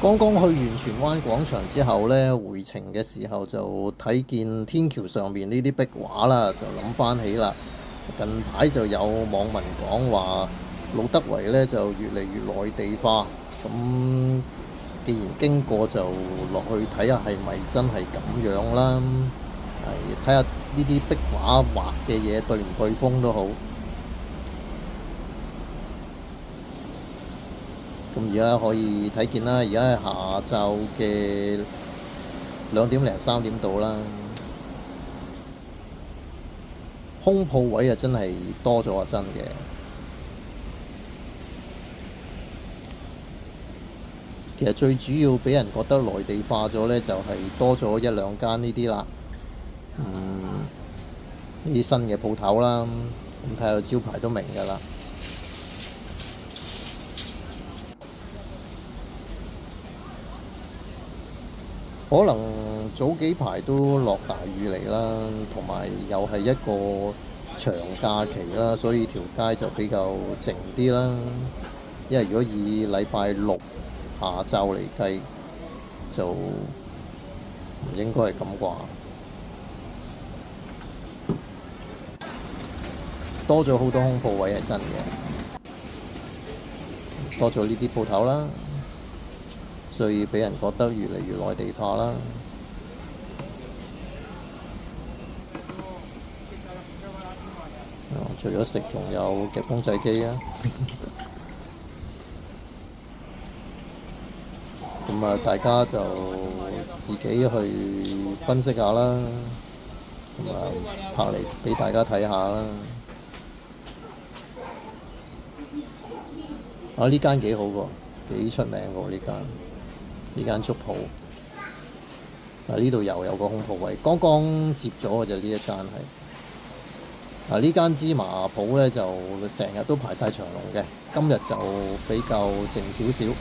剛剛去完荃灣廣場之後呢，回程嘅時候就睇見天橋上面呢啲壁畫啦，就諗翻起啦。近排就有網民講話，路德圍呢就越嚟越內地化。咁既然經過就落去睇下係咪真係咁樣啦。係睇下呢啲壁畫畫嘅嘢對唔對風都好。咁而家可以睇見啦，而家係下晝嘅2點零3點到啦。空鋪位啊，真係多咗啊，真嘅。其實最主要俾人覺得內地化咗呢，就係多咗一兩間呢啲啦。呢啲新嘅鋪頭啦，咁睇下個招牌都明㗎啦。可能早幾排都落大雨嚟啦，同埋又係一個長假期啦，所以條街就比較靜啲啦。因為如果以禮拜六下晝嚟計，就唔應該係咁啩。多咗好多空鋪位係真嘅，多咗呢啲鋪頭啦，所以俾人覺得越嚟越內地化啦。除咗食，仲有夾公仔機啊！咁啊，大家就自己去分析下啦，咁啊拍嚟俾大家睇下啦。啊，呢間幾好喎，幾出名喎呢間粥鋪。呢度又有個空鋪位，剛剛接咗嘅就呢一間係。呢間芝麻鋪呢，就成日都排晒長龍嘅，今日就比較靜少少。